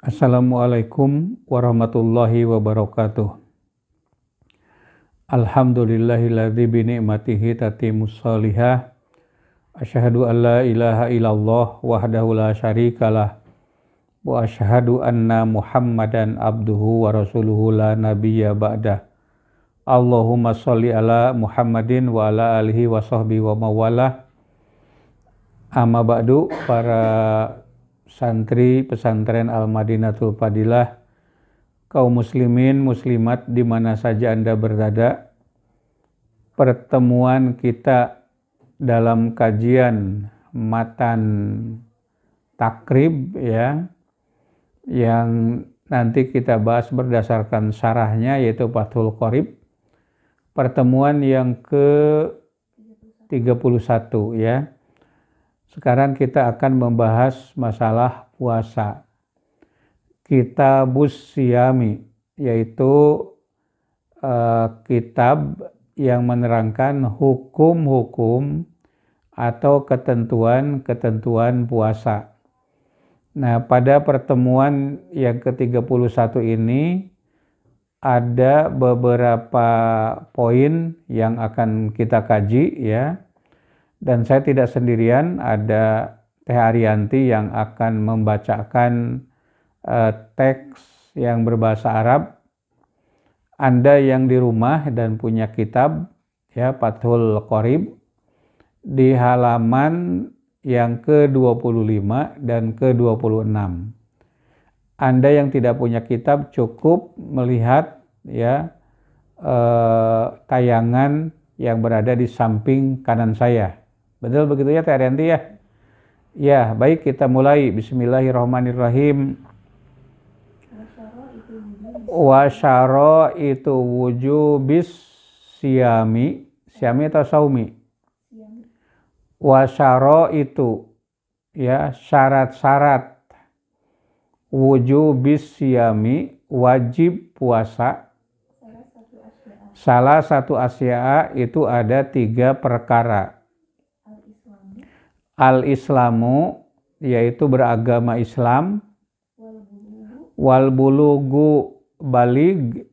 Assalamualaikum warahmatullahi wabarakatuh. Alhamdulillahilladzi bi ni'matihi tatimmus shalihah. Asyhadu an la ilaha illallah wahdahu la syarikalah wa asyhadu anna Muhammadan abduhu wa rasuluhu la nabiyya ba'dah. Allahumma sholli ala Muhammadin wa ala alihi wa sahbihi wa mawalah. Amma ba'du, para santri pesantren Al-Madinatul Fadilah, kaum muslimin muslimat di mana saja Anda berada. Pertemuan kita dalam kajian matan takrib ya, yang nanti kita bahas berdasarkan syarahnya, yaitu Fathul Qorib, pertemuan yang ke-31 ya. Sekarang kita akan membahas masalah puasa. Kitabus Siyami, yaitu kitab yang menerangkan hukum-hukum atau ketentuan-ketentuan puasa. Nah, pada pertemuan yang ke-31 ini ada beberapa poin yang akan kita kaji ya. Dan saya tidak sendirian, ada Teh Arianti yang akan membacakan teks yang berbahasa Arab. Anda yang di rumah dan punya kitab ya, Fathul Qorib, di halaman yang ke-25 dan ke-26. Anda yang tidak punya kitab cukup melihat ya tayangan yang berada di samping kanan saya. Betul begitu ya Teh Arianti ya? Ya, baik, kita mulai. Bismillahirrahmanirrahim. Wasyara itu wujubis siyami. Siyami atau saumi? Wasyara itu ya, syarat-syarat wujubis siyami, wajib puasa. Salah satu asya'a itu ada 3 perkara. Al-Islamu, yaitu beragama Islam. Wal bulugu, balig.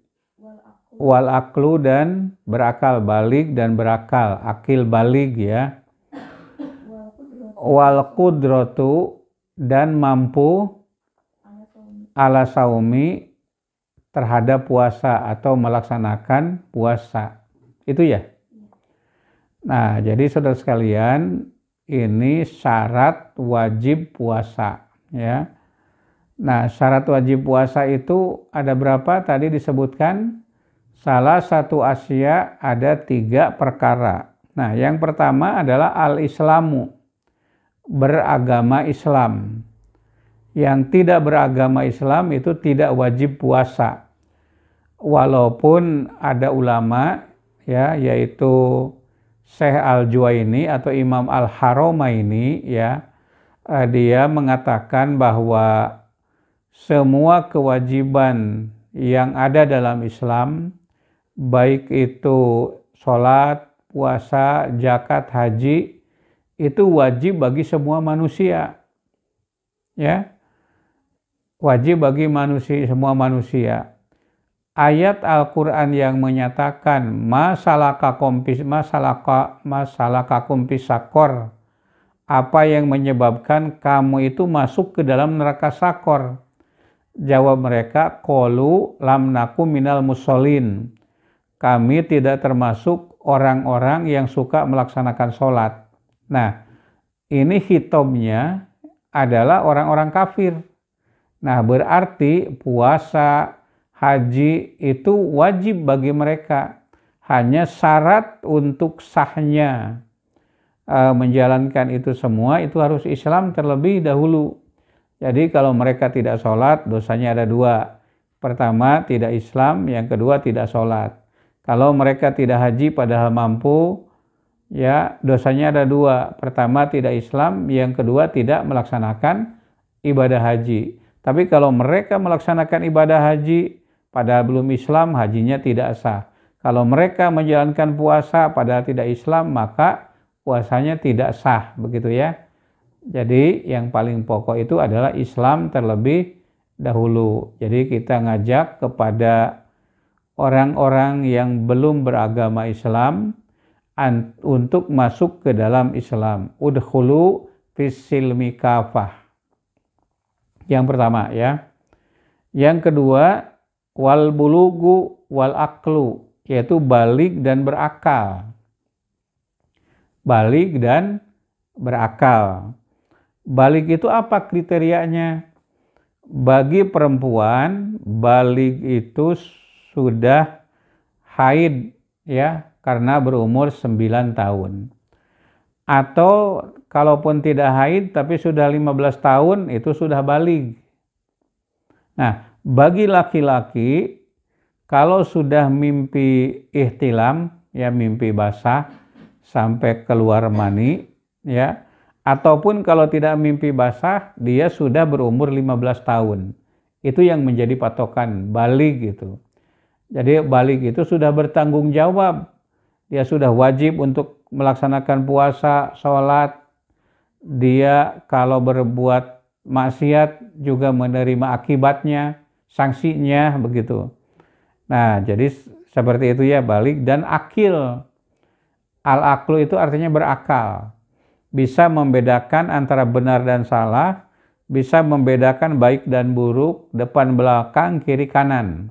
Wal aklu, dan berakal. Balig dan berakal, akil balig ya. Wal qudratu, dan mampu ala saumi, terhadap puasa atau melaksanakan puasa. Itu ya. Nah, jadi saudara sekalian, ini syarat wajib puasa ya. Nah, syarat wajib puasa itu ada berapa? Tadi disebutkan salah satu asya ada 3 perkara. Nah, yang pertama adalah al-Islamu, beragama Islam. Yang tidak beragama Islam itu tidak wajib puasa. Walaupun ada ulama ya, yaitu Syekh Al-Juwaini atau Imam Al-Haramaini ya, dia mengatakan bahwa semua kewajiban yang ada dalam Islam, baik itu sholat, puasa, zakat, haji, itu wajib bagi semua manusia ya, wajib bagi semua manusia. Ayat Al-Quran yang menyatakan masalakakum fis sakor, apa yang menyebabkan kamu itu masuk ke dalam neraka sakor? Jawab mereka, qalu lam naku minal musholin, kami tidak termasuk orang-orang yang suka melaksanakan sholat. Nah, ini hitobnya adalah orang-orang kafir. Nah, berarti puasa, haji itu wajib bagi mereka. Hanya syarat untuk sahnya menjalankan itu semua itu harus Islam terlebih dahulu. Jadi kalau mereka tidak sholat, dosanya ada 2. Pertama, tidak Islam. Yang kedua, tidak sholat. Kalau mereka tidak haji padahal mampu, ya dosanya ada 2. Pertama, tidak Islam. Yang kedua, tidak melaksanakan ibadah haji. Tapi kalau mereka melaksanakan ibadah haji padahal belum Islam, hajinya tidak sah. Kalau mereka menjalankan puasa padahal tidak Islam, maka puasanya tidak sah, begitu ya. Jadi yang paling pokok itu adalah Islam terlebih dahulu. Jadi kita ngajak kepada orang-orang yang belum beragama Islam untuk masuk ke dalam Islam. Udkhulu fis-silmi kafah. Yang pertama ya. Yang kedua, wal bulugu wal aklu, yaitu balik dan berakal. Balik dan berakal. Balik itu apa kriterianya? Bagi perempuan, balik itu sudah haid ya, karena berumur 9 tahun. Atau kalaupun tidak haid tapi sudah 15 tahun itu sudah balik. Nah, bagi laki-laki kalau sudah mimpi ihtilam ya, mimpi basah sampai keluar mani ya, ataupun kalau tidak mimpi basah dia sudah berumur 15 tahun. Itu yang menjadi patokan balik gitu. Jadi balik itu sudah bertanggung jawab. Dia sudah wajib untuk melaksanakan puasa, sholat. Dia kalau berbuat maksiat juga menerima akibatnya, sanksinya begitu. Nah, jadi seperti itu ya balik. Dan akil. Al-aklu itu artinya berakal. Bisa membedakan antara benar dan salah, bisa membedakan baik dan buruk, depan belakang, kiri kanan.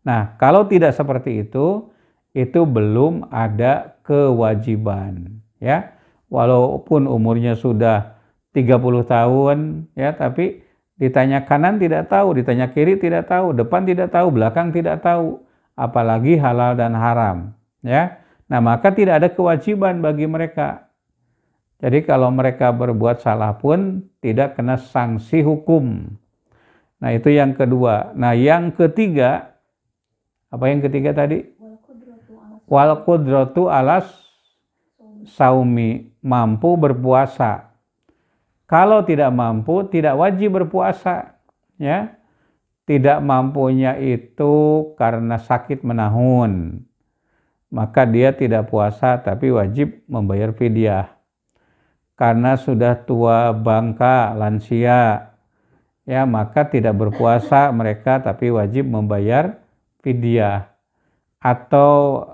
Nah, kalau tidak seperti itu belum ada kewajiban ya. Walaupun umurnya sudah 30 tahun ya, tapi ditanya kanan tidak tahu, ditanya kiri tidak tahu, depan tidak tahu, belakang tidak tahu, apalagi halal dan haram ya. Nah, maka tidak ada kewajiban bagi mereka. Jadi kalau mereka berbuat salah pun tidak kena sanksi hukum. Nah, itu yang kedua. Nah, yang ketiga, apa yang ketiga tadi? Wal qudratu alas saumi, mampu berpuasa. Kalau tidak mampu, tidak wajib berpuasa. Ya, tidak mampunya itu karena sakit menahun, maka dia tidak puasa tapi wajib membayar fidyah. Karena sudah tua bangka, lansia, ya maka tidak berpuasa mereka tapi wajib membayar fidyah. Atau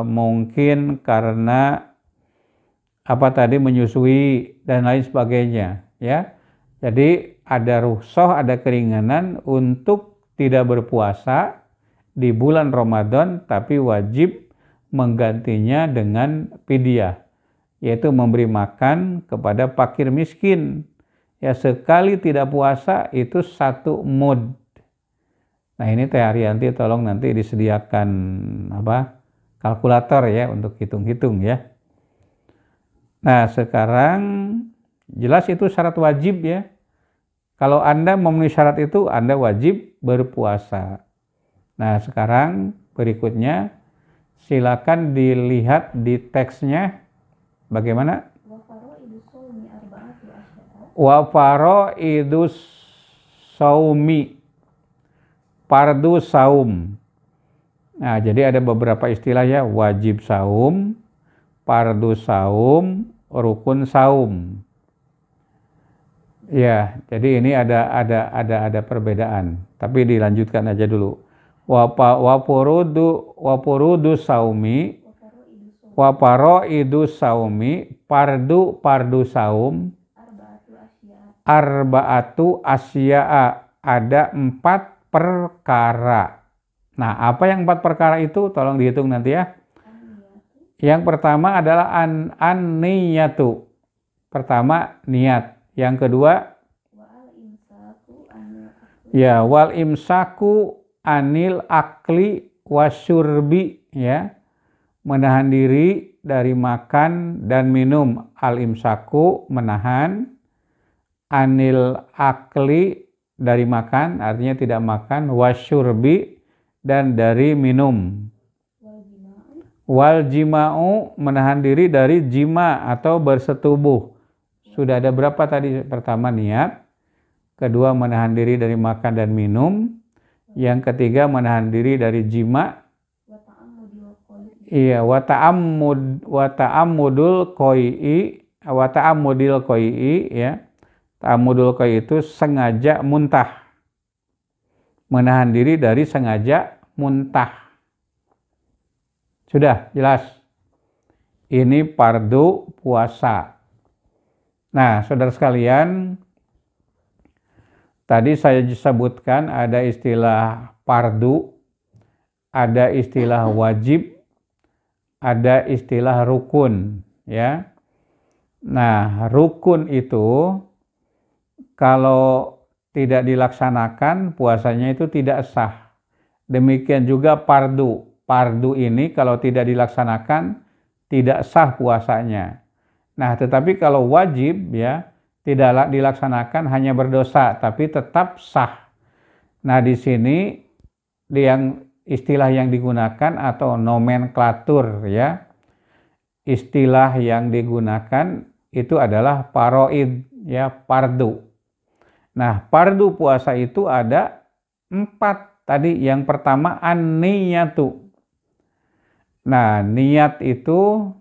mungkin karena apa tadi, menyusui dan lain sebagainya ya. Jadi ada rukhsah, ada keringanan untuk tidak berpuasa di bulan Ramadan tapi wajib menggantinya dengan fidyah, yaitu memberi makan kepada fakir miskin. Ya, sekali tidak puasa itu 1 mud. Nah, ini Teh Arianti tolong nanti disediakan kalkulator ya untuk hitung-hitung ya. Nah, sekarang jelas itu syarat wajib ya. Kalau Anda memenuhi syarat itu, Anda wajib berpuasa. Nah, sekarang berikutnya silakan dilihat di teksnya bagaimana. Wa faraidus saumi, fardu saum. Nah, jadi ada beberapa istilah ya, wajib saum, fardu saum, rukun saum. Ya, jadi ini ada perbedaan. Tapi dilanjutkan aja dulu. Wa furudu saumi, wa faraidu saumi, fardu saum, arba'atu asya'a, ada 4 perkara. Nah, apa yang 4 perkara itu? Tolong dihitung nanti ya. Yang pertama adalah an-niyatu. Pertama niat. Yang kedua ya wal imsaku anil akli wasyurbi ya, menahan diri dari makan dan minum. Al imsaku menahan, anil akli dari makan artinya tidak makan, wasyurbi dan dari minum. Wal jima'u menahan diri dari jima atau bersetubuh. Sudah ada berapa tadi? Pertama niat, kedua menahan diri dari makan dan minum, yang ketiga menahan diri dari jima. Iya, wa ta'ammudul qai'i ya. Ta'ammudul qai'i itu sengaja muntah. menahan diri dari sengaja muntah. Sudah jelas. Ini fardu puasa. Nah, saudara sekalian, tadi saya sebutkan ada istilah fardu, ada istilah wajib, ada istilah rukun, ya. Nah, rukun itu kalau tidak dilaksanakan puasanya itu tidak sah. Demikian juga fardu. Fardu ini kalau tidak dilaksanakan tidak sah puasanya. Nah, tetapi kalau wajib ya tidak dilaksanakan hanya berdosa tapi tetap sah. Nah, di sini yang istilah yang digunakan atau nomenklatur ya. Istilah yang digunakan itu adalah faraid ya, fardu. Nah, fardu puasa itu ada 4. Tadi yang pertama an-niyatu. Nah, niat itu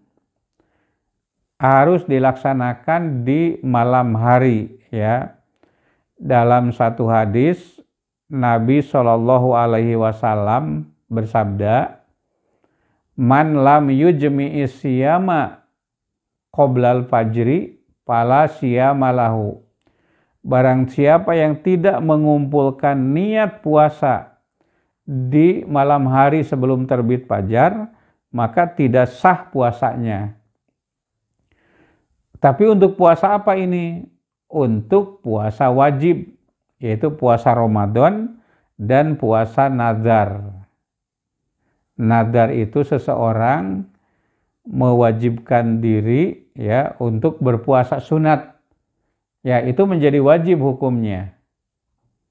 harus dilaksanakan di malam hari ya. Dalam satu hadis Nabi Shallallahu alaihi wasallam bersabda, "Man lam yujmi'i siyama qoblal fajri fala siyama lahu." Barang siapa yang tidak mengumpulkan niat puasa di malam hari sebelum terbit fajar, maka tidak sah puasanya. Tapi untuk puasa apa ini? Untuk puasa wajib, yaitu puasa Ramadan dan puasa nazar. Nazar itu seseorang mewajibkan diri ya untuk berpuasa sunat. Ya, itu menjadi wajib hukumnya.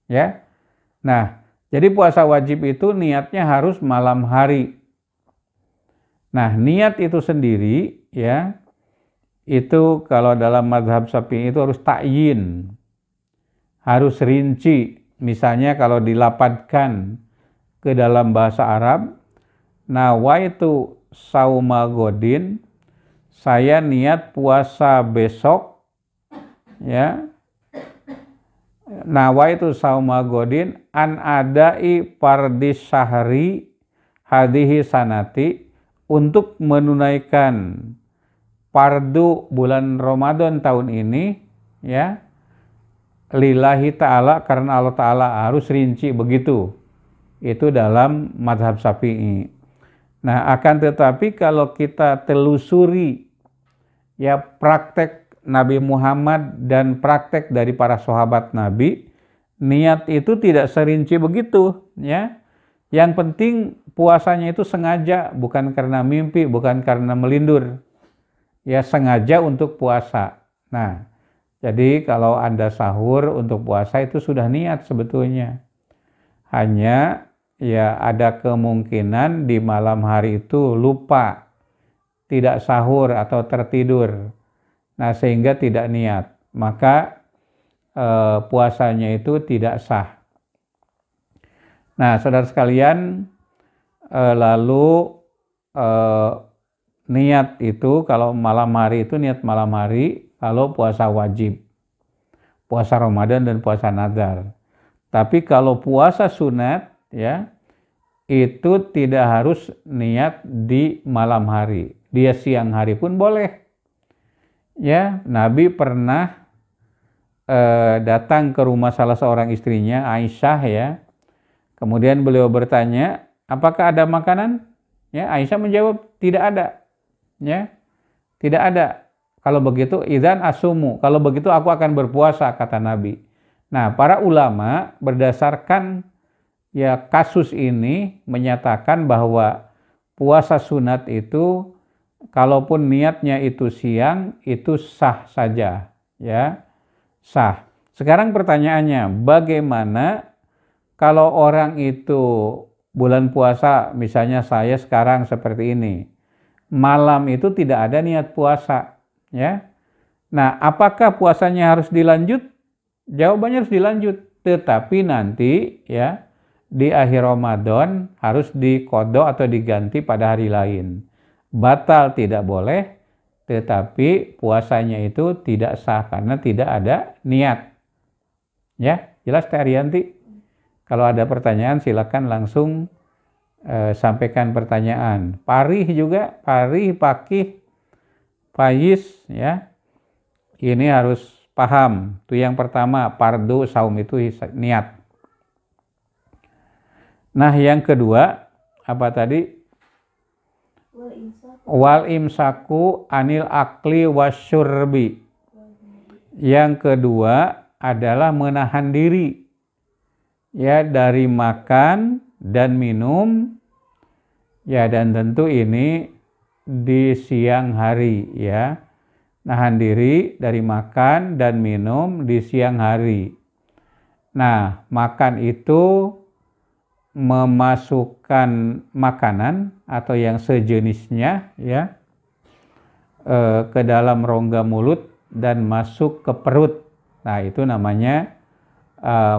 Ya. Nah, jadi puasa wajib itu niatnya harus malam hari. Nah, niat itu sendiri ya, itu kalau dalam mazhab Syafi'i itu harus ta'yin. Harus rinci. Misalnya kalau dilapatkan ke dalam bahasa Arab, nawaitu sauma godin, saya niat puasa besok ya. Nawaitu sauma godin an adai fardis syahri hadhihi sanati, untuk menunaikan fardu bulan Ramadan tahun ini ya, lillahi ta'ala, karena Allah Ta'ala, harus rinci begitu. Itu dalam mazhab Syafi'i. Nah, akan tetapi kalau kita telusuri ya praktek Nabi Muhammad dan praktek dari para sahabat Nabi, niat itu tidak serinci begitu ya. Yang penting puasanya itu sengaja, bukan karena mimpi, bukan karena melindur. Ya, sengaja untuk puasa. Nah, jadi kalau Anda sahur untuk puasa itu sudah niat sebetulnya. Hanya ya ada kemungkinan di malam hari itu lupa, tidak sahur atau tertidur. Nah, sehingga tidak niat, maka puasanya itu tidak sah. Nah, saudara sekalian, lalu niat itu kalau malam hari itu niat malam hari, kalau puasa wajib, puasa Ramadan dan puasa nazar. Tapi kalau puasa sunat ya, itu tidak harus niat di malam hari, dia siang hari pun boleh. Ya, Nabi pernah datang ke rumah salah seorang istrinya, Aisyah ya. Kemudian beliau bertanya, apakah ada makanan? Ya, Aisyah menjawab, tidak ada. Ya, tidak ada. Kalau begitu, idzan asumu. Kalau begitu aku akan berpuasa, kata Nabi. Nah, para ulama berdasarkan ya kasus ini menyatakan bahwa puasa sunat itu kalaupun niatnya itu siang, itu sah saja, ya, sah. Sekarang pertanyaannya, bagaimana kalau orang itu bulan puasa, misalnya saya sekarang seperti ini, malam itu tidak ada niat puasa, ya. Nah, apakah puasanya harus dilanjut? Jawabannya harus dilanjut, tetapi nanti, ya, di akhir Ramadan harus diqodho atau diganti pada hari lain. Batal tidak boleh, tetapi puasanya itu tidak sah karena tidak ada niat. Ya, jelas Teh Ariyanti? Kalau ada pertanyaan silakan langsung sampaikan pertanyaan. Parih juga, parih, pakih, payis ya. Ini harus paham. Itu yang pertama, fardu saum itu niat. Nah, yang kedua apa tadi? Wal imsaku anil akli wasyurbi. Yang kedua adalah menahan diri ya dari makan dan minum ya, dan tentu ini di siang hari ya. Nahan diri dari makan dan minum di siang hari. Nah, makan itu memasukkan makanan atau yang sejenisnya ya ke dalam rongga mulut dan masuk ke perut. Nah, itu namanya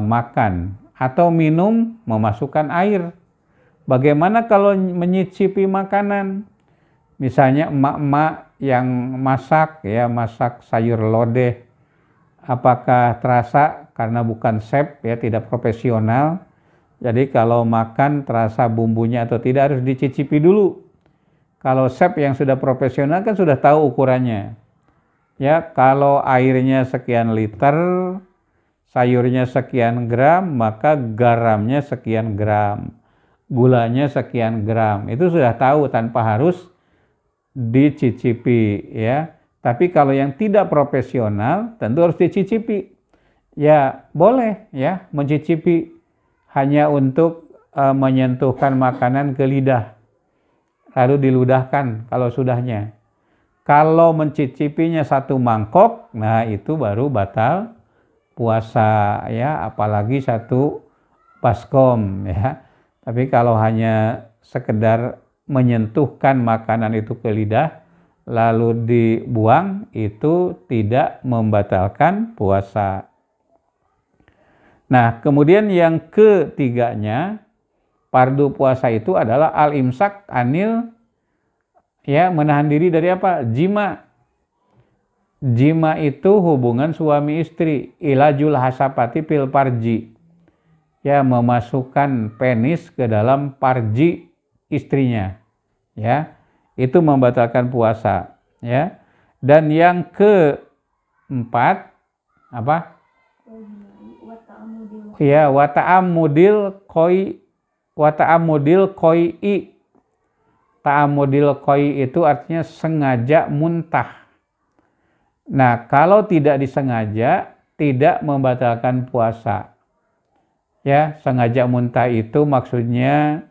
makan. Atau minum, memasukkan air. Bagaimana kalau menyicipi makanan? Misalnya emak-emak yang masak ya, masak sayur lodeh, apakah terasa karena bukan chef ya, tidak profesional. Jadi kalau makan terasa bumbunya atau tidak harus dicicipi dulu. Kalau chef yang sudah profesional kan sudah tahu ukurannya. Ya, kalau airnya sekian liter, sayurnya sekian gram, maka garamnya sekian gram, gulanya sekian gram. Itu sudah tahu tanpa harus dicicipi ya. Tapi kalau yang tidak profesional tentu harus dicicipi. Ya, boleh ya mencicipi hanya untuk menyentuhkan makanan ke lidah, lalu diludahkan kalau sudahnya. Kalau mencicipinya satu mangkok, nah itu baru batal puasa ya, apalagi satu baskom ya. Tapi kalau hanya sekedar menyentuhkan makanan itu ke lidah, lalu dibuang, itu tidak membatalkan puasa. Nah, kemudian yang ketiganya, fardu puasa itu adalah al-imsak anil ya, menahan diri dari apa? Jima. Jima itu hubungan suami istri, ilajul hasapati fil parji. Ya, memasukkan penis ke dalam parji istrinya. Ya, itu membatalkan puasa, ya. Dan yang keempat apa? Ya, wata'amudil koi'i. Ta'amudil koi itu artinya sengaja muntah. Nah, kalau tidak disengaja, tidak membatalkan puasa. Ya, sengaja muntah itu maksudnya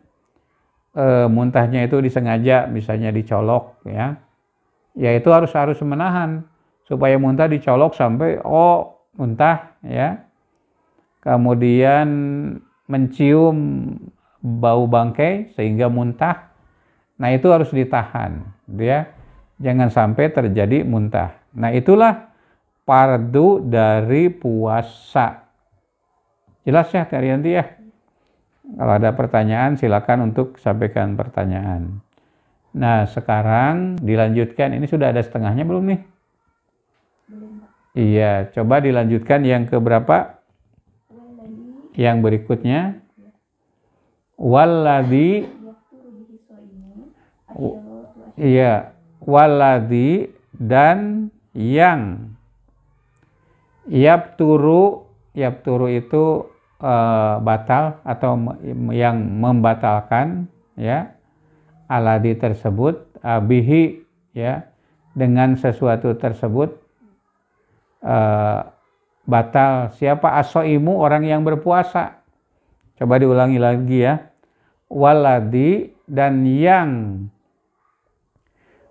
muntahnya itu disengaja, misalnya dicolok ya. Ya, itu harus menahan supaya muntah dicolok sampai muntah ya. Kemudian mencium bau bangkai sehingga muntah. Nah, itu harus ditahan ya. Jangan sampai terjadi muntah. Nah, itulah fardu dari puasa. Jelas ya Kak Rianti ya? Kalau ada pertanyaan silakan untuk sampaikan pertanyaan. Nah, sekarang dilanjutkan. Ini sudah ada setengahnya belum nih? Belum. Iya, coba dilanjutkan yang keberapa? Yang berikutnya. Walladzi. Iya, walladzi dan yang. Yapturu itu batal atau yang membatalkan ya, aladi tersebut bihi ya, dengan sesuatu tersebut batal. Siapa? As-shaimu, orang yang berpuasa. Coba diulangi lagi ya. Waladi dan yang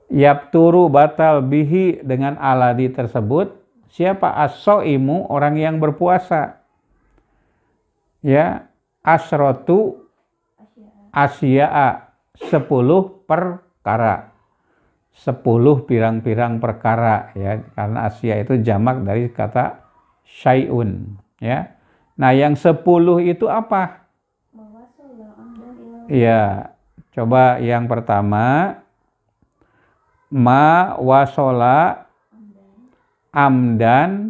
yapturu batal bihi dengan aladi tersebut. Siapa? As-shaimu, orang yang berpuasa. Ya, asrotu asya'a, 10 perkara. 10 pirang-pirang perkara ya, karena asya itu jamak dari kata syai'un ya. Nah, yang 10 itu apa? Ya, coba yang pertama, ma wasola amdan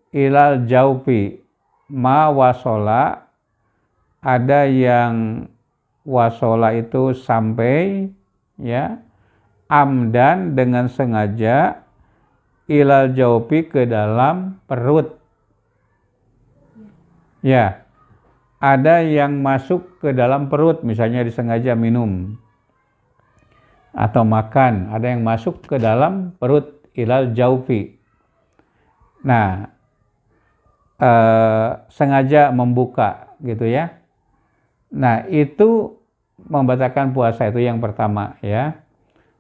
ilal jaufi. Ma wasola ada yang wasola itu sampai, ya, amdan dengan sengaja, ilal jaufi ke dalam perut. Ya, ada yang masuk ke dalam perut, misalnya disengaja minum atau makan, ada yang masuk ke dalam perut, ilal jaufi. Nah, sengaja membuka gitu ya. Nah, itu membatalkan puasa, itu yang pertama ya.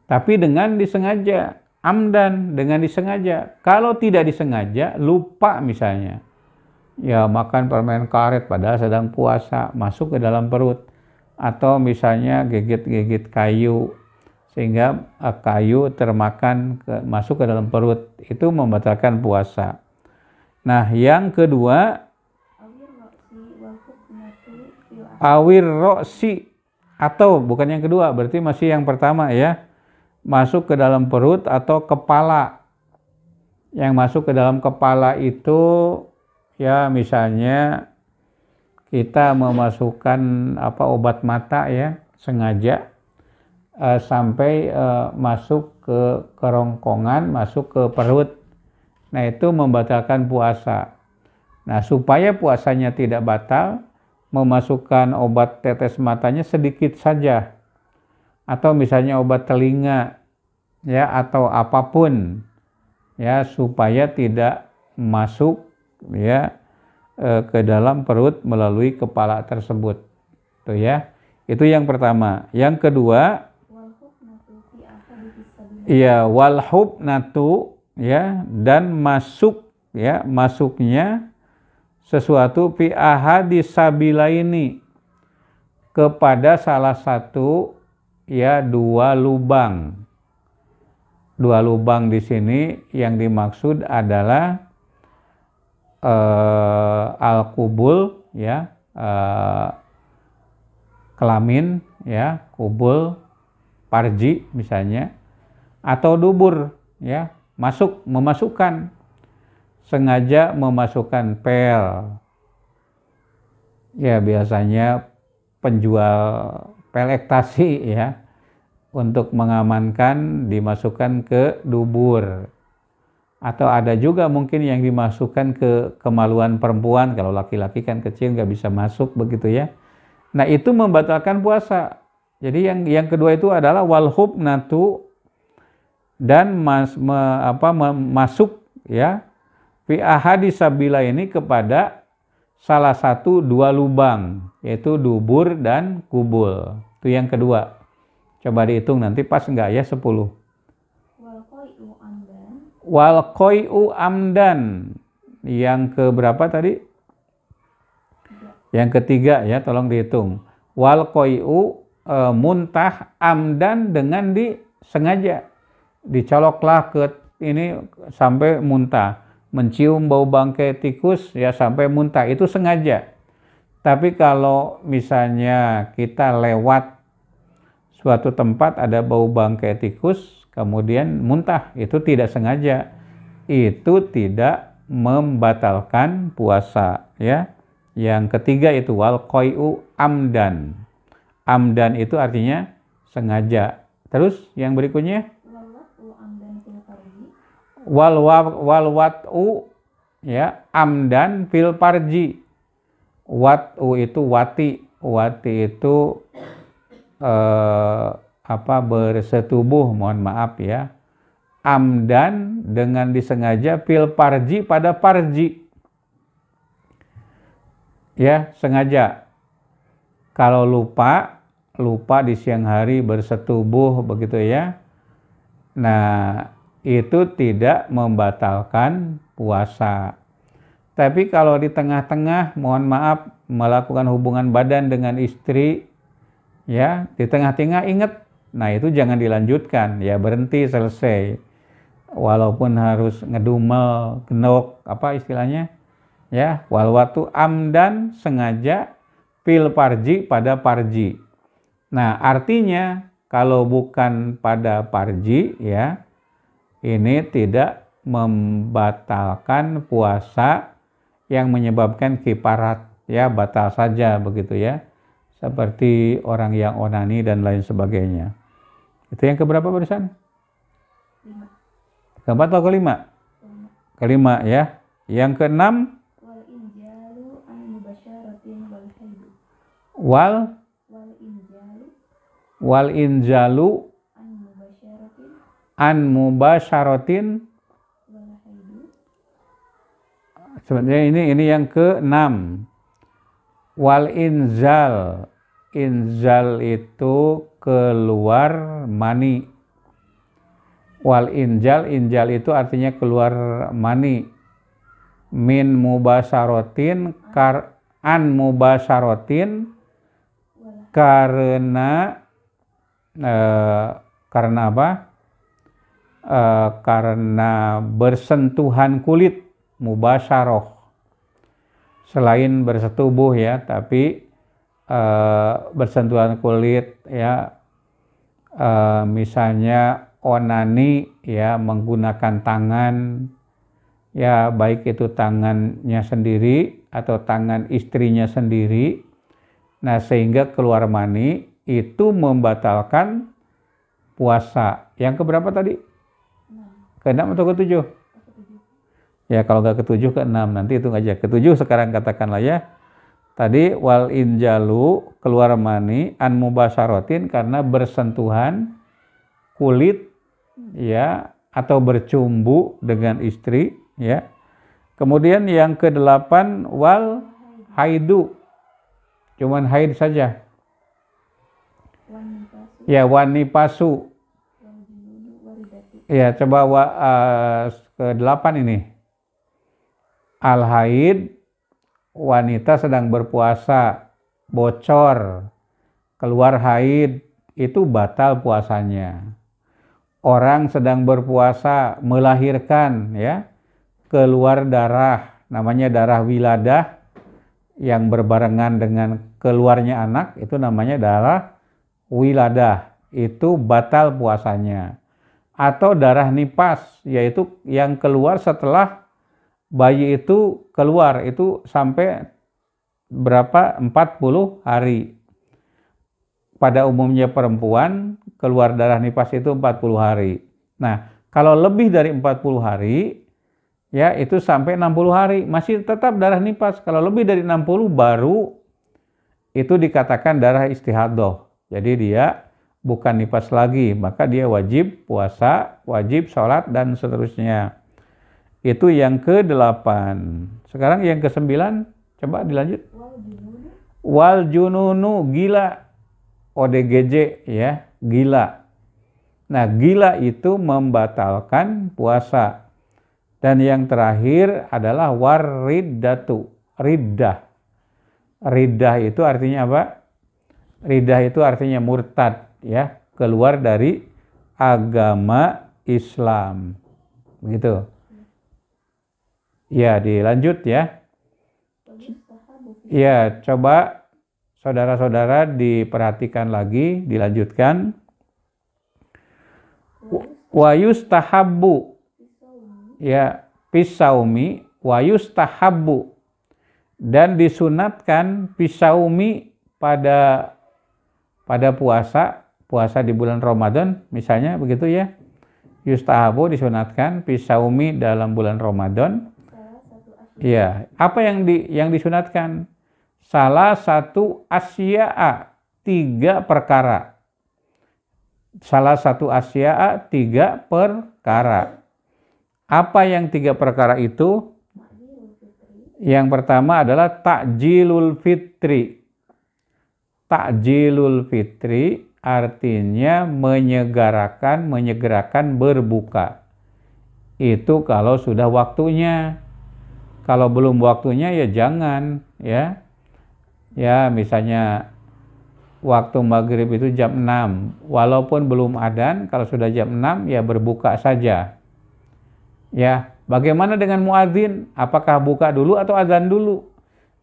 Tapi dengan disengaja, amdan, dengan disengaja. Kalau tidak disengaja, lupa misalnya, ya makan permen karet padahal sedang puasa, masuk ke dalam perut. Atau misalnya gigit-gigit kayu, sehingga kayu termakan masuk ke dalam perut, itu membatalkan puasa. Nah, yang kedua, awir roksi, atau bukan yang kedua, berarti masih yang pertama ya, masuk ke dalam perut atau kepala. Yang masuk ke dalam kepala itu, ya misalnya kita memasukkan obat mata ya, sengaja sampai masuk ke kerongkongan, masuk ke perut. Nah, itu membatalkan puasa. Nah, supaya puasanya tidak batal, memasukkan obat tetes matanya sedikit saja. Atau misalnya obat telinga, ya, atau apapun, ya, supaya tidak masuk, ya, ke dalam perut melalui kepala tersebut. Tuh ya. Itu yang pertama. Yang kedua, iya, wal hubnatu, ya, dan masuk, ya, masuknya sesuatu fi ahadis sabilaini, kepada salah satu, ya, dua lubang. Dua lubang di sini yang dimaksud adalah al-kubul, ya, kelamin, ya, kubul, parji misalnya, atau dubur, ya, memasukkan, sengaja memasukkan pel. Ya, biasanya penjual pel ektasi, ya, untuk mengamankan dimasukkan ke dubur. Atau ada juga mungkin yang dimasukkan ke kemaluan perempuan, kalau laki-laki kan kecil nggak bisa masuk begitu ya. Nah, itu membatalkan puasa. Jadi yang kedua itu adalah wal hubnatu, dan masuk, ya, fi ahadis sabila ini kepada salah satu dua lubang, yaitu dubur dan kubul. Itu yang kedua. Coba dihitung nanti pas enggak ya 10. Wal qai'u amdan. Yang keberapa tadi? Yang ketiga ya, tolong dihitung. Wal qai'u muntah amdan, dengan disengaja. Dicoloklah ke ini sampai muntah. Mencium bau bangkai tikus ya sampai muntah, itu sengaja. Tapi kalau misalnya kita lewat suatu tempat ada bau bangkai tikus, kemudian muntah, itu tidak sengaja. Itu tidak membatalkan puasa, ya. Yang ketiga itu wal qai'u amdan. Amdan itu artinya sengaja. Terus yang berikutnya wal wat'u, ya, amdan fil parji. Wat'u itu wati. Wati itu bersetubuh, mohon maaf ya. Amdan dengan disengaja fil parji, pada parji. Ya, sengaja. Kalau lupa di siang hari bersetubuh begitu ya. Nah, itu tidak membatalkan puasa. Tapi kalau di tengah-tengah, mohon maaf, melakukan hubungan badan dengan istri, ya, di tengah-tengah ingat, nah itu jangan dilanjutkan, ya, berhenti, selesai. Walaupun harus ngedumel, genok, apa istilahnya, ya, wal watu amdan, sengaja, fil parji, pada parji. Nah, artinya kalau bukan pada parji, ya, ini tidak membatalkan puasa yang menyebabkan kifarat. ya batal saja begitu ya. Seperti orang yang onani dan lain sebagainya. Itu yang keberapa barusan? 5. Keempat atau kelima? Kelima ya. Yang keenam? Wal injalu an mubasyaratin. Sebenarnya ini yang keenam. Wal inzal. Inzal itu keluar mani. Wal injal itu artinya keluar mani. Min mubasyaratin an mubasyaratin karena apa? Karena bersentuhan kulit, mubasyarah. Selain bersetubuh ya, tapi bersentuhan kulit ya, misalnya onani ya, menggunakan tangan ya, baik itu tangannya sendiri atau tangan istrinya sendiri. Nah, sehingga keluar mani itu membatalkan puasa. Yang keberapa tadi? Ke-6 atau ke-7? Ya, kalau nggak ke-7, ke-6. Nanti itu aja. Ke-7 sekarang katakanlah ya. Tadi wal injalu, keluar mani, an mubasyaratin karena bersentuhan kulit ya, atau bercumbu dengan istri ya. Kemudian yang ke-8 wal haidu. Cuman haid saja. Ya, wanipasu. Ya, coba ke-8 ini. Al-haid, wanita sedang berpuasa, bocor, keluar haid, itu batal puasanya. Orang sedang berpuasa, melahirkan ya, keluar darah, namanya darah wiladah, yang berbarengan dengan keluarnya anak, itu namanya darah wiladah, itu batal puasanya. Atau darah nipas, yaitu yang keluar setelah bayi itu keluar, itu sampai berapa? 40 hari. Pada umumnya perempuan keluar darah nipas itu 40 hari. Nah, kalau lebih dari 40 hari ya, itu sampai 60 hari masih tetap darah nipas. Kalau lebih dari 60 baru itu dikatakan darah istihadah. Jadi dia bukan nipas lagi, maka dia wajib puasa, wajib sholat dan seterusnya. Itu yang ke-8. Sekarang yang ke-9, coba dilanjut. Wal jununu, gila. ODGJ ya, gila. Nah, gila itu membatalkan puasa. Dan yang terakhir adalah wariddatu, riddah. Riddah itu artinya apa? Riddah itu artinya murtad ya, keluar dari agama Islam. Begitu. Ya, dilanjut ya. Ya, coba saudara-saudara diperhatikan lagi, dilanjutkan. Wa yustahabbu, ya, pisaumi wa yustahabbu, dan disunatkan pisaumi pada puasa di bulan Ramadan misalnya begitu ya. Yustahabu disunatkan pisaumi dalam bulan Ramadan. Ya, apa yang disunatkan? Salah satu asya'a, 3 perkara. Salah satu asya'a, 3 perkara. Apa yang 3 perkara itu? Yang pertama adalah takjilul fitri. Takjilul fitri artinya menyegerakan berbuka. Itu kalau sudah waktunya. Kalau belum waktunya ya jangan ya. Ya, misalnya waktu maghrib itu jam 6. Walaupun belum adzan, kalau sudah jam 6 ya berbuka saja. Ya, bagaimana dengan muadzin? Apakah buka dulu atau adzan dulu?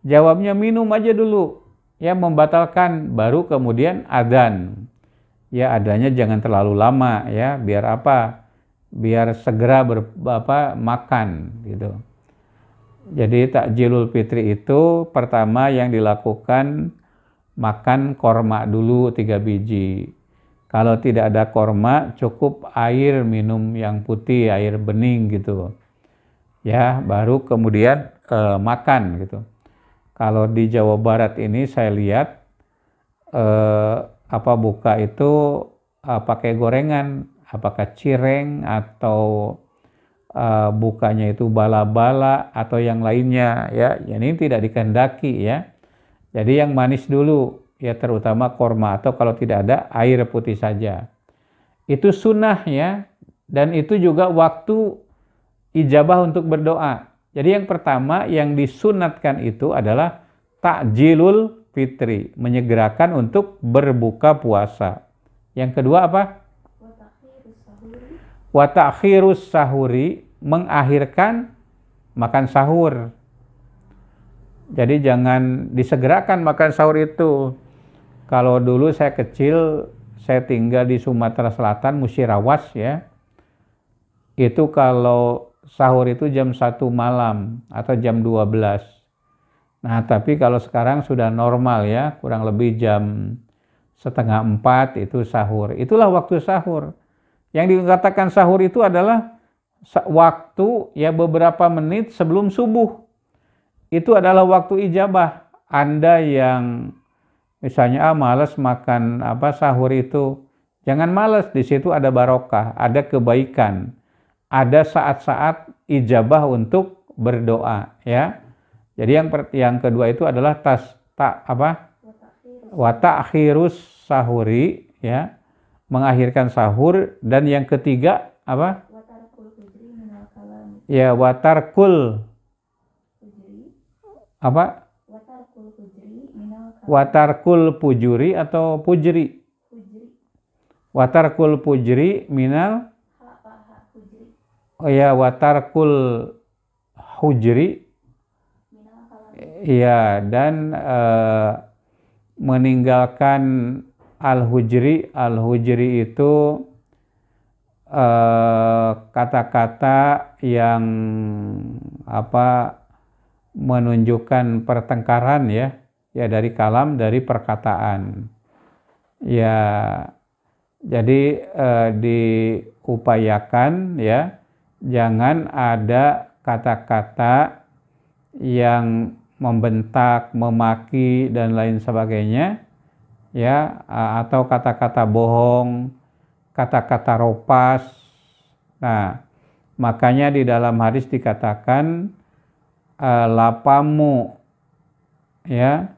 Jawabnya minum aja dulu. Ya, membatalkan, baru kemudian adzan. Ya, adanya jangan terlalu lama ya, biar apa? Biar segera makan gitu. Jadi takjilul fitri itu pertama yang dilakukan makan korma dulu 3 biji. Kalau tidak ada korma, cukup air minum yang putih, air bening gitu. Ya, baru kemudian makan gitu. Kalau di Jawa Barat ini saya lihat buka itu pakai gorengan, apakah cireng atau bukanya itu bala-bala atau yang lainnya ya. Ini tidak dikehendaki ya. Jadi yang manis dulu ya, terutama korma, atau kalau tidak ada air putih saja. Itu sunnah ya, dan itu juga waktu ijabah untuk berdoa. Jadi yang pertama yang disunatkan itu adalah takjilul fitri, menyegerakan untuk berbuka puasa. Yang kedua apa? Wa ta'khirus sahuri, mengakhirkan makan sahur. Jadi jangan disegerakan makan sahur itu. Kalau dulu saya kecil, saya tinggal di Sumatera Selatan, Musirawas ya. Itu kalau sahur itu jam 1 malam atau jam 12. Nah, tapi kalau sekarang sudah normal ya, kurang lebih jam 3:30 itu sahur. Itulah waktu sahur. Yang dikatakan sahur itu adalah waktu ya beberapa menit sebelum subuh. Itu adalah waktu ijabah. Anda yang misalnya malas makan sahur itu, jangan malas, di situ ada barokah, ada kebaikan. Ada saat-saat ijabah untuk berdoa ya. Jadi yang kedua itu adalah wa ta'khirus sahuri ya, mengakhirkan sahur. Dan yang ketiga apa? Ya, watarkul apa? Watarkul pujuri atau pujri. Watarkul pujri minal, oh ya, watarkul hujri ya, dan meninggalkan al-hujri. Al-hujri itu kata-kata yang menunjukkan pertengkaran ya, dari kalam, dari perkataan ya. Jadi diupayakan ya, jangan ada kata-kata yang membentak, memaki dan lain sebagainya ya, atau kata-kata bohong, kata-kata ropas. Nah, makanya di dalam hadis dikatakan lapamu ya,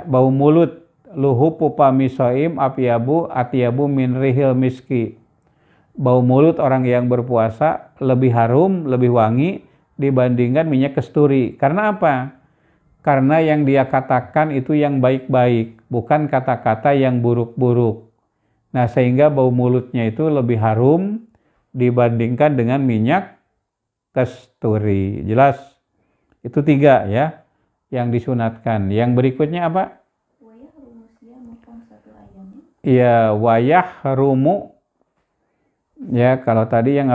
bau mulut, luhupu pamisoim atiyabu min rihil miski. Bau mulut orang yang berpuasa lebih harum, lebih wangi dibandingkan minyak kasturi. Karena apa? Karena yang dia katakan itu yang baik-baik, bukan kata-kata yang buruk-buruk. Nah, sehingga bau mulutnya itu lebih harum dibandingkan dengan minyak kasturi. Jelas? Itu 3 ya yang disunatkan. Yang berikutnya apa? Iya, wayah rumu. Ya, kalau tadi yang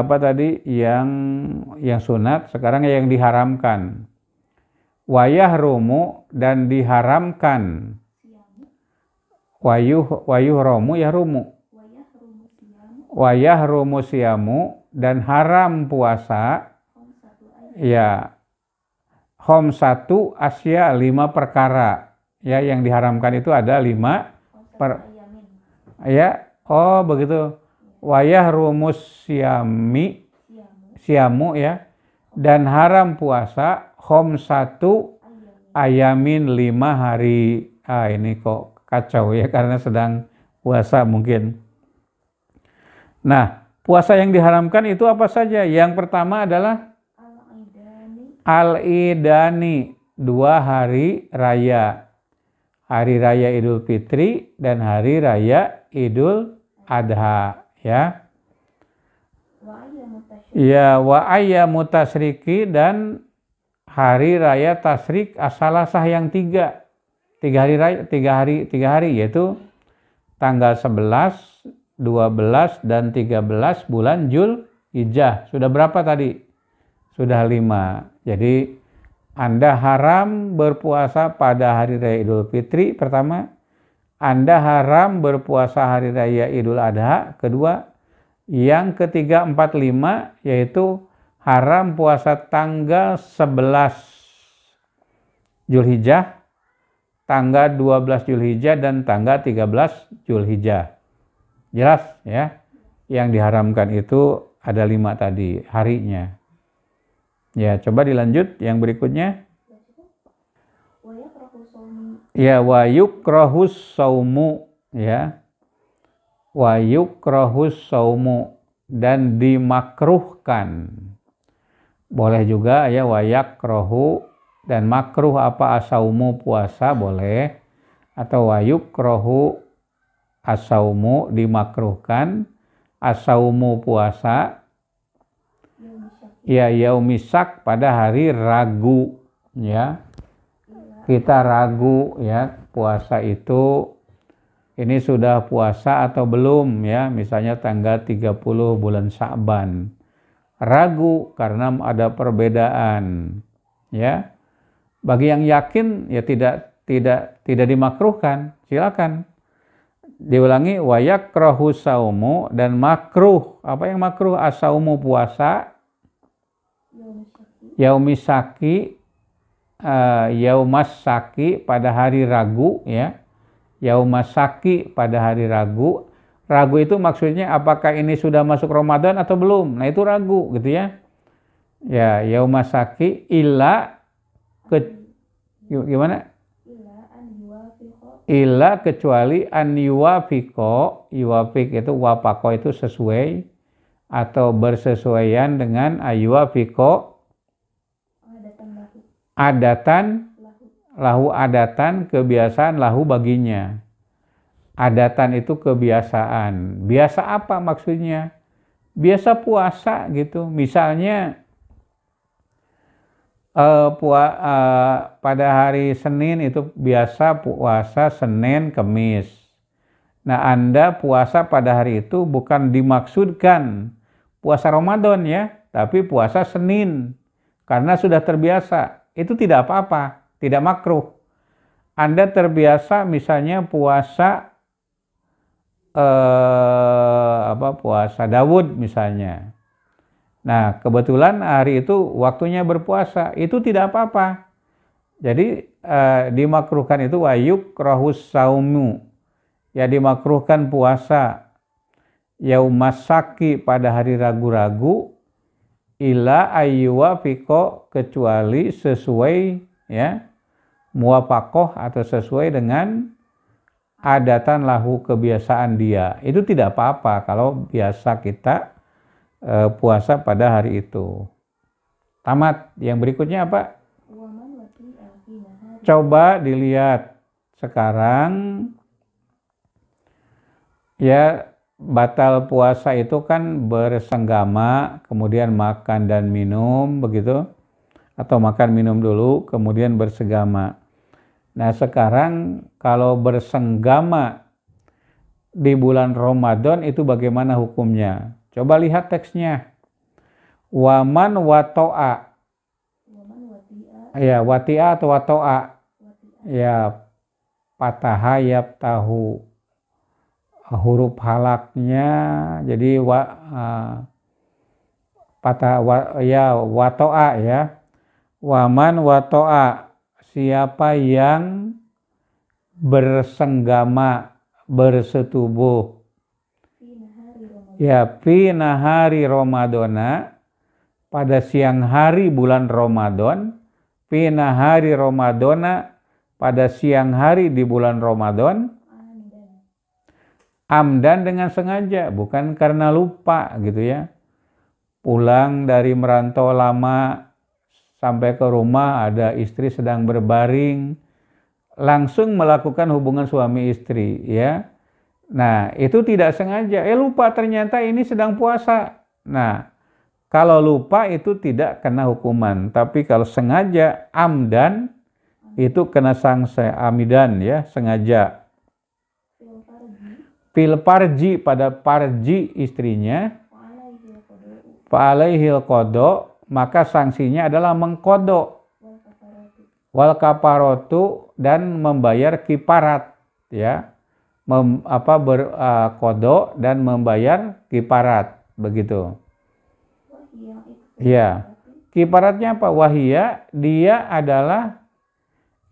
yang sunat, sekarang yang diharamkan. Wayah rumu, dan diharamkan. Wayuh romu ya rumu. Wayah rumu siamu, dan haram puasa. Ya, khomsatu asya, 5 perkara. Ya, yang diharamkan itu ada 5 ya. Oh, begitu. Wayah rumus siamu ya, dan haram puasa khomsatu ayamin, 5 hari. Ini kok kacau ya, karena sedang puasa mungkin. Nah, puasa yang diharamkan itu apa saja? Yang pertama adalah al-idani, 2 hari raya. Hari raya Idul Fitri dan hari raya Idul Adha ya. Ya, wa ayyamu tasriki, dan hari raya tasrik as-salasah yang 3 hari raya, 3 hari yaitu tanggal 11, 12 dan 13 bulan Zulhijjah. Sudah berapa tadi? sudah 5. Jadi Anda haram berpuasa pada hari raya Idul Fitri pertama, Anda haram berpuasa hari raya Idul Adha kedua, yang ketiga 4, 5 yaitu haram puasa tanggal 11 Zulhijjah, tanggal 12 Zulhijjah dan tanggal 13 Zulhijjah. Jelas ya? Yang diharamkan itu ada 5 tadi harinya. Ya, coba dilanjut yang berikutnya. Ya, wa yukrahus saumu ya. Wa yukrahus saumu dan dimakruhkan. Boleh juga ya wa yakrahu dan makruh apa asaumu puasa boleh, atau wa yukrahu asaumu dimakruhkan, asaumu puasa ya yaumisak pada hari Ragu ya. Kita ragu ya puasa itu ini sudah puasa atau belum ya, misalnya tanggal 30 bulan Sya'ban. Ragu karena ada perbedaan ya. Bagi yang yakin ya tidak dimakruhkan, silakan. Diulangi wa yakrahu saumu dan makruh. Apa yang makruh? Asaumu puasa yaumisaki yaumasaki pada hari Ragu ya. Yaumasaki pada hari Ragu. Ragu itu maksudnya apakah ini sudah masuk Ramadan atau belum. Nah itu ragu gitu ya. Ya yaumasaki gimana? Illa kecuali an yuwafiqo. Yuwafiq itu wafaqo itu sesuai atau bersesuaian dengan ayuwafiqo adatan lahu adatan kebiasaan lahu baginya. Adatan itu kebiasaan. Biasa apa maksudnya? Biasa puasa gitu. Misalnya pada hari Senin itu biasa puasa Senin Kemis. Nah Anda puasa pada hari itu bukan dimaksudkan puasa Ramadan ya, tapi puasa Senin. Karena sudah terbiasa. Itu tidak apa-apa, tidak makruh. Anda terbiasa misalnya puasa puasa Daud misalnya. Nah, kebetulan hari itu waktunya berpuasa, itu tidak apa-apa. Jadi dimakruhkan itu wa yukrahus saumu. Ya dimakruhkan puasa yaumasaki pada hari ragu-ragu ila ayyuwafiqo kecuali sesuai ya muwafaqoh atau sesuai dengan adatan lahu kebiasaan dia. Itu tidak apa-apa kalau biasa kita puasa pada hari itu. Tamat. Yang berikutnya apa? Coba dilihat sekarang ya. Batal puasa itu kan bersenggama, kemudian makan dan minum, begitu? Atau makan minum dulu, kemudian bersenggama. Nah sekarang kalau bersenggama di bulan Ramadan itu bagaimana hukumnya? Coba lihat teksnya. Waman wato'a. Ya, wati'a atau wato'a. Ya, pataha yabtahu. Huruf halaknya jadi wato'a ya. Waman wato'a siapa yang bersenggama bersetubuh ya fi nahari Ramadana pada siang hari bulan Ramadan, fi nahari Ramadana pada siang hari di bulan Ramadan, amdan dengan sengaja, bukan karena lupa gitu ya. Pulang dari merantau lama sampai ke rumah ada istri sedang berbaring, langsung melakukan hubungan suami istri ya. Nah itu tidak sengaja, lupa ternyata ini sedang puasa. Nah kalau lupa itu tidak kena hukuman, tapi kalau sengaja amdan itu kena sanksi amidan ya, sengaja. Fil parji pada parji istrinya, fa'alaihil qada maka sanksinya adalah mengkodok. Wal kafaratu dan membayar kiparat, ya, berkodok dan membayar kiparat, begitu. Ya, kiparatnya apa? Wahia, dia adalah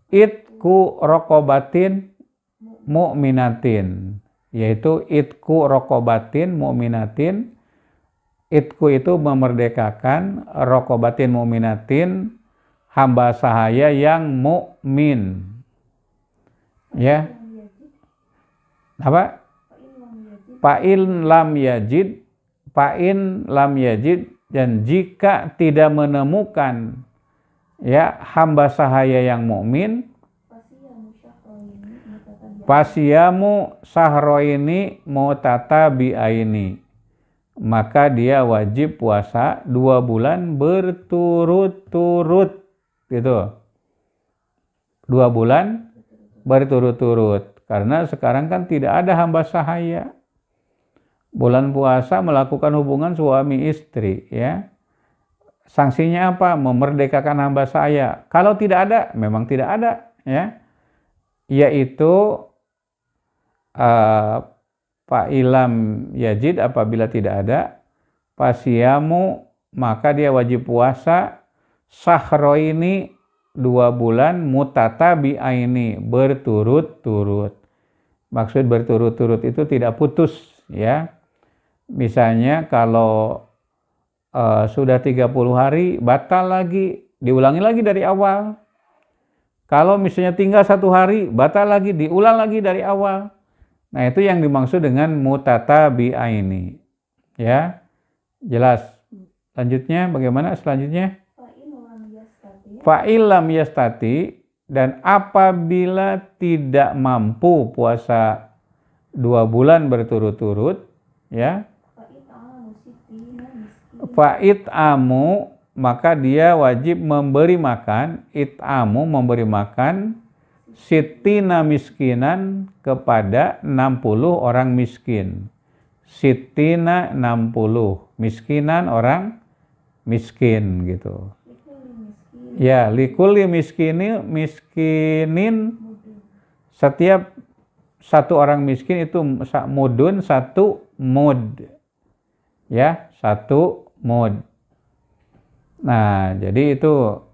itku rokobatin mu'minatin, yaitu itku rokobatin mu'minatin. Itku itu memerdekakan, rokobatin mu'minatin, hamba sahaya yang mukmin. Ya. Apa? Fa'in lam yajid, dan jika tidak menemukan, ya, hamba sahaya yang mukmin, fasiyamu sahroini mutatabi'aini, maka dia wajib puasa 2 bulan berturut-turut, gitu. 2 bulan berturut-turut, karena sekarang kan tidak ada hamba sahaya. Bulan puasa melakukan hubungan suami istri, ya. Sanksinya apa? Memerdekakan hamba sahaya. Kalau tidak ada, memang tidak ada, ya. Yaitu fa'ilam yajid, apabila tidak ada, fasiyamu, maka dia wajib puasa sahroini 2 bulan mutatabi'aini, berturut-turut. Maksud berturut-turut itu tidak putus, ya. Misalnya kalau sudah 30 hari batal lagi, diulangi lagi dari awal. Kalau misalnya tinggal 1 hari batal lagi, diulang lagi dari awal. Nah, itu yang dimaksud dengan mutatabi'aini, ya. Jelas. Lanjutnya bagaimana selanjutnya? Fa'il lam yastati, dan apabila tidak mampu puasa 2 bulan berturut-turut, ya, fa'it'amu, maka dia wajib memberi makan, it'amu, memberi makan, sitina miskinan, kepada 60 orang miskin. Sitina 60, miskinan orang miskin, gitu. Ya, likulli miskinin, setiap 1 orang miskin itu mudun, 1 mud, ya, 1 mud. Nah, jadi itu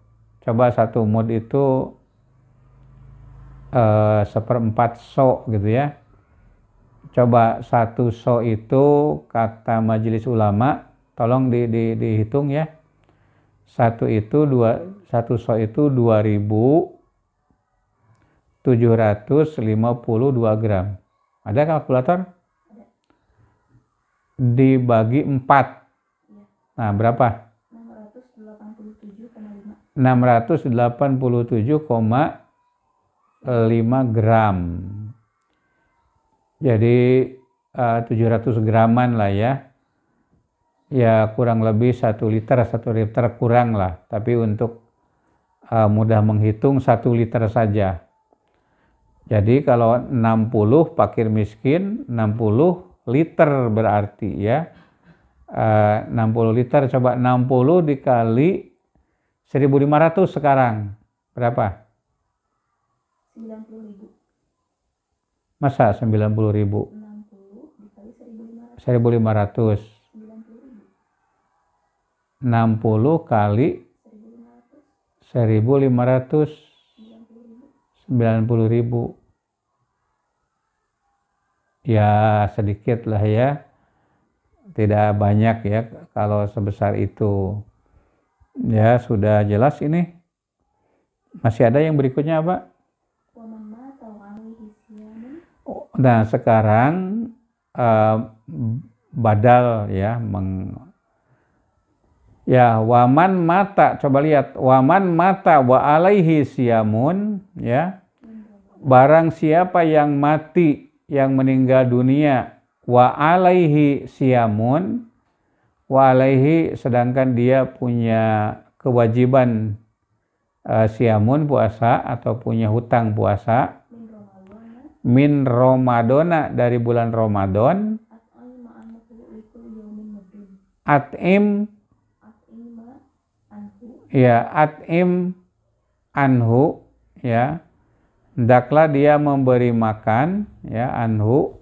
coba 1 mud itu 1/4 so, gitu ya. Coba 1 so itu, kata majelis ulama, tolong dihitung, ya. 1 so itu 2.752 gram. Ada kalkulator? Dibagi 4. Nah, berapa? 687,5 gram. Jadi 700 graman lah, ya. Ya, kurang lebih 1 liter kurang lah. Tapi untuk mudah menghitung 1 liter saja. Jadi kalau 60 fakir miskin, 60 liter berarti, ya. 60 liter, coba 60 dikali 1.500 sekarang. Berapa? 90.000. Masa 90.000? 1.500. 60 kali 1.500, 90.000. Ya, sedikit lah, ya. Tidak banyak, ya, kalau sebesar itu. Ya, sudah jelas ini. Masih ada yang berikutnya, Pak? Nah, sekarang badal, ya, ya, waman mata, coba lihat, waman mata wa alaihi siyamun, ya. Barang siapa yang mati, yang meninggal dunia, wa alaihi siyamun, wa alaihi, sedangkan dia punya kewajiban siyamun, puasa, atau punya hutang puasa, min Ramadana, dari bulan Ramadan, at'im Ya, at'im anhu, ya, hendaklah dia memberi makan, ya, anhu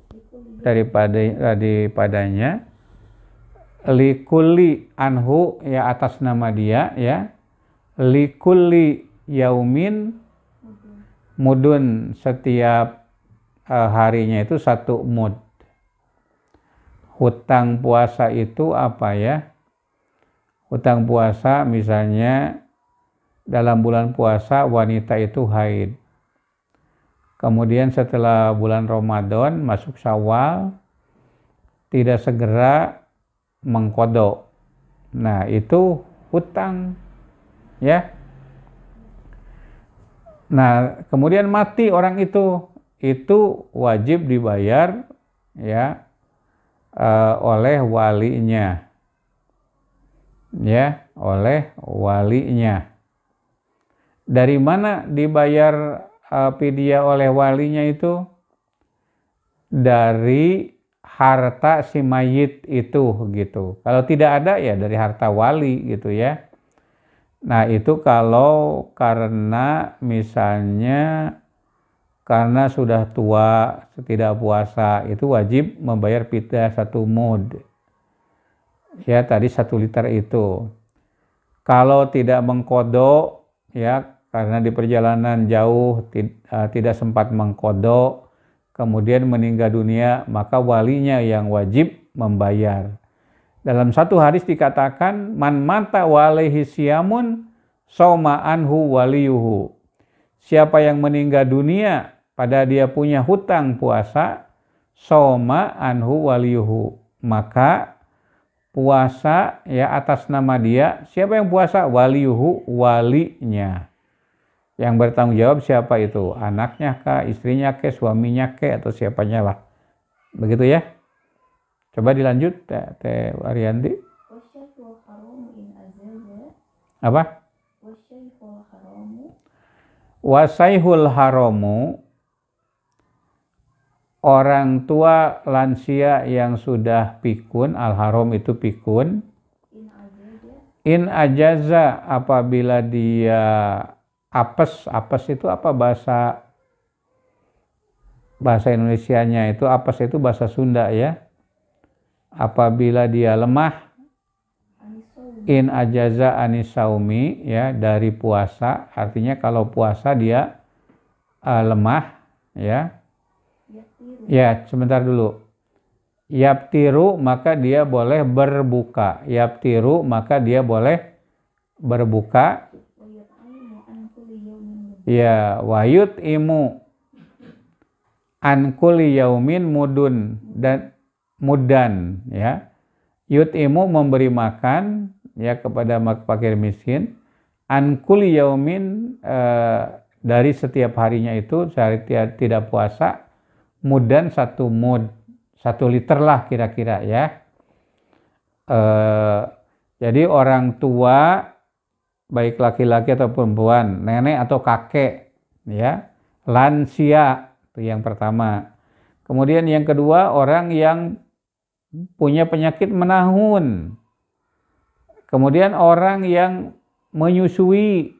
daripadanya, likulli anhu, ya, atas nama dia, ya, likulli yaumin mudun, setiap harinya itu 1 mud. Hutang puasa itu apa ya? Hutang puasa misalnya dalam bulan puasa wanita itu haid. Kemudian setelah bulan Ramadan masuk Syawal tidak segera mengqadha. Nah, itu hutang, ya. Nah, kemudian mati orang itu wajib dibayar, ya, oleh walinya. Ya, oleh walinya. Dari mana dibayar fidyah oleh walinya itu? Dari harta si mayit itu, gitu. Kalau tidak ada ya dari harta wali, gitu ya. Nah, itu kalau karena misalnya karena sudah tua, tidak puasa, itu wajib membayar fidyah 1 mud. Ya, tadi 1 liter itu. Kalau tidak mengqadha, ya, karena di perjalanan jauh tidak sempat mengqadha, kemudian meninggal dunia, maka walinya yang wajib membayar. Dalam satu hadis dikatakan, man mata walaihi siyamun soma anhu waliyuhu. Siapa yang meninggal dunia pada dia punya hutang puasa, soma anhu waliyuhu, maka puasa, ya, atas nama dia. Siapa yang puasa? Waliyuhu, walinya. Yang bertanggung jawab siapa itu? Anaknya kah, istrinya kah, suaminya kah, atau siapanya lah. Begitu ya. Coba dilanjut, Teh Ariyanti. Apa? Wasaihul haramu, orang tua lansia yang sudah pikun, al-haram itu pikun. In ajaza, apabila dia apes. Apes itu apa bahasa Indonesianya itu? Apes itu bahasa Sunda, ya. Apabila dia lemah, in ajaza anisaumi, ya, dari puasa. Artinya kalau puasa dia lemah, ya. Ya, sebentar dulu. Yaptiru, maka dia boleh berbuka. Yaptiru, maka dia boleh berbuka. Ya, wayut imu an kulli yaumin mudun, dan mudan, ya. Yut imu memberi makan, ya, kepada fakir miskin, an kulli yaumin, dari setiap harinya itu, sehari tidak puasa, mudan 1 mud, 1 liter lah kira-kira, ya. Jadi orang tua, baik laki-laki atau perempuan, nenek atau kakek, ya, lansia, itu yang pertama. Kemudian yang kedua, orang yang punya penyakit menahun. Kemudian orang yang menyusui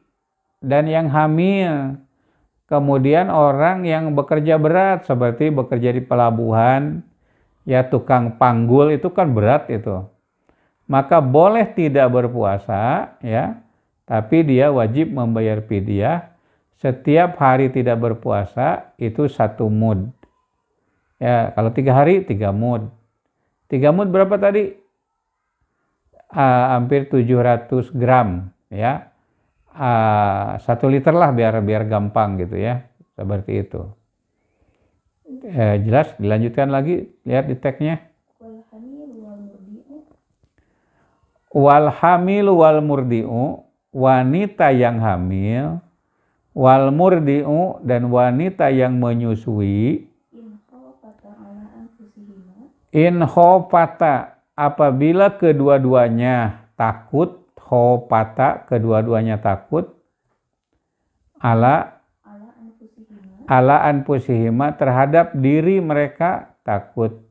dan yang hamil. Kemudian orang yang bekerja berat, seperti bekerja di pelabuhan, ya, tukang panggul, itu kan berat itu. Maka boleh tidak berpuasa, ya, tapi dia wajib membayar fidyah. Setiap hari tidak berpuasa itu 1 mud. Ya, kalau 3 hari 3 mud. 3 mud berapa tadi? Hampir 700 gram, ya. 1 liter lah biar gampang, gitu ya. Seperti itu. Jelas, dilanjutkan lagi, lihat di teksnya. Wal hamilu wal murdi'u, wanita yang hamil, wal murdi'u, dan wanita yang menyusui, in khofata, apabila kedua-duanya takut, khofata, kedua-duanya takut, ala anfusihima, terhadap diri mereka, takut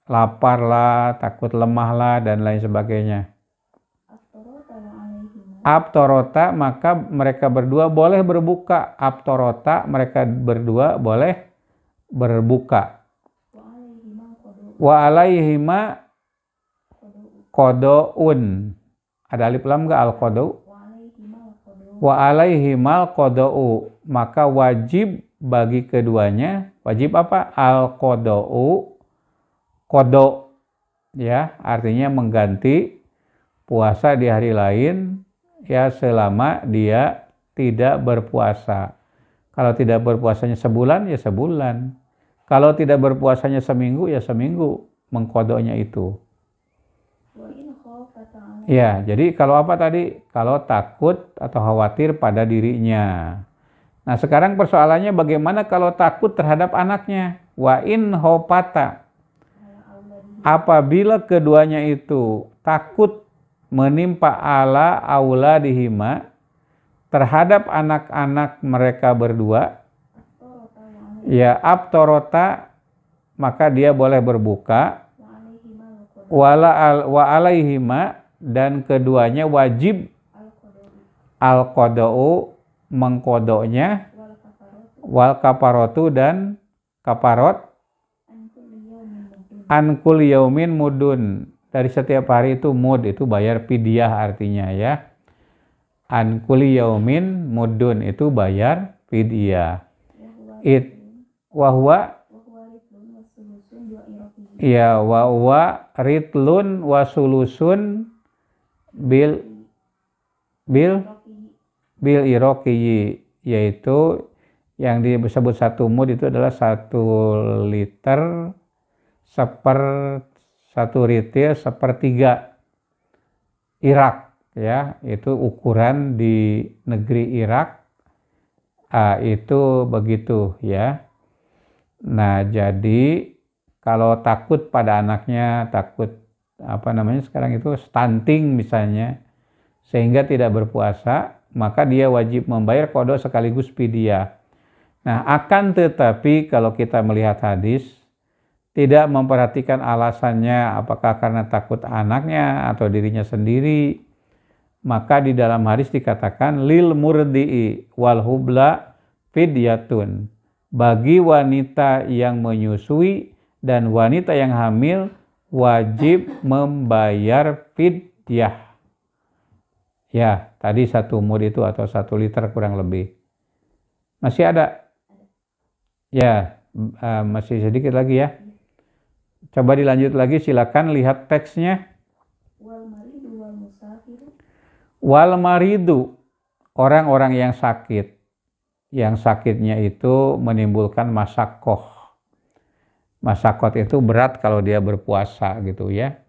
lapar lah, takut lemah lah, dan lain sebagainya. Abtorota, maka mereka berdua boleh berbuka. Abtorota, mereka berdua boleh berbuka. Wa alaihima kodoun. Ada alif lam nggak al-kodo? Wa alaihimal kodo'u, maka wajib bagi keduanya. Wajib apa? Al-kodo'u, kodo, ya, artinya mengganti puasa di hari lain, ya, selama dia tidak berpuasa. Kalau tidak berpuasanya sebulan, ya sebulan. Kalau tidak berpuasanya seminggu, ya seminggu mengkodonya itu. Ya, jadi kalau apa tadi? Kalau takut atau khawatir pada dirinya. Nah, sekarang persoalannya bagaimana kalau takut terhadap anaknya? Wa in khofata. Apabila keduanya itu takut menimpa ala auladihima terhadap anak-anak mereka berdua, ya abtorota, maka dia boleh berbuka. Wa alaihima, dan keduanya wajib al-qada'u, mengkodoknya, wal kafarotu, dan kafarot ankul yaumin mudun, dari setiap hari itu mud, itu bayar fidyah artinya, ya. Ankul yaumin mudun, itu bayar fidyah. Wahwa, ya, wahwa ritlun wasulusun bil irokiyi, yaitu yang disebut satu mud itu adalah 1 liter satu ritil sepertiga Irak, ya, itu ukuran di negeri Irak, itu begitu, ya. Nah, jadi kalau takut pada anaknya, takut sekarang itu stunting misalnya, sehingga tidak berpuasa, maka dia wajib membayar qada sekaligus fidyah. Nah, akan tetapi kalau kita melihat hadis, tidak memperhatikan alasannya, apakah karena takut anaknya atau dirinya sendiri, maka di dalam hadis dikatakan lil murdi'i wal hubla fidyatun, bagi wanita yang menyusui dan wanita yang hamil wajib membayar fidyah. Ya, tadi 1 mud itu atau 1 liter kurang lebih. Masih ada? Ya, masih sedikit lagi, ya. Coba dilanjut lagi, silakan lihat teksnya. Wal maridu, orang-orang yang sakit. Yang sakitnya itu menimbulkan masyakoh. Masyakot itu berat kalau dia berpuasa gitu, ya.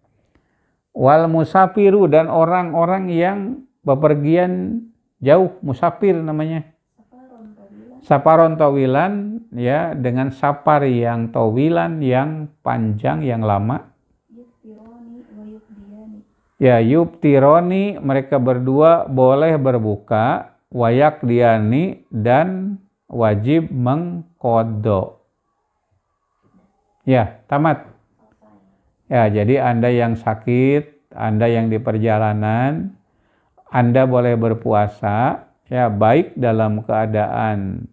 Wal musafiru, dan orang-orang yang bepergian jauh, musafir namanya. Saparon tawilan, ya, dengan safar yang tawilan, yang panjang, yang lama. Ya, yubtironi, mereka berdua boleh berbuka, wayak diani, dan wajib mengkodo. Ya, tamat. Ya, jadi Anda yang sakit, Anda yang di perjalanan, Anda boleh berpuasa, ya, baik dalam keadaan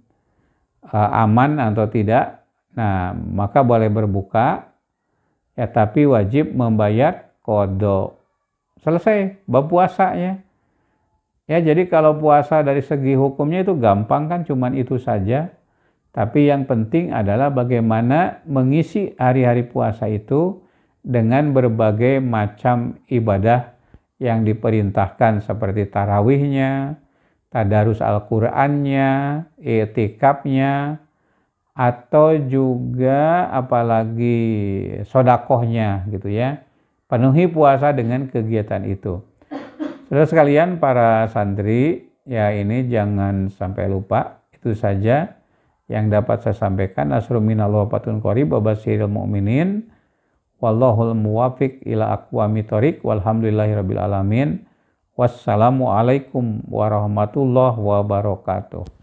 aman atau tidak. Nah, maka boleh berbuka, ya, tapi wajib membayar qada. Selesai bab puasanya. Ya, jadi kalau puasa dari segi hukumnya itu gampang kan, cuman itu saja. Tapi yang penting adalah bagaimana mengisi hari-hari puasa itu dengan berbagai macam ibadah yang diperintahkan, seperti tarawihnya, tadarus Al-Qur'annya, i'tikafnya, atau juga apalagi sodakohnya gitu, ya. Penuhi puasa dengan kegiatan itu. Saudara sekalian, para santri, ya, ini jangan sampai lupa. Itu saja yang dapat saya sampaikan. Nasrun minallah wa fatun qarib wa basyiril mu'minin. Wallahul muwafiq ila aqwamit thoriq. Walhamdulillahirabbil alamin. Wassalamualaikum warahmatullahi wabarakatuh.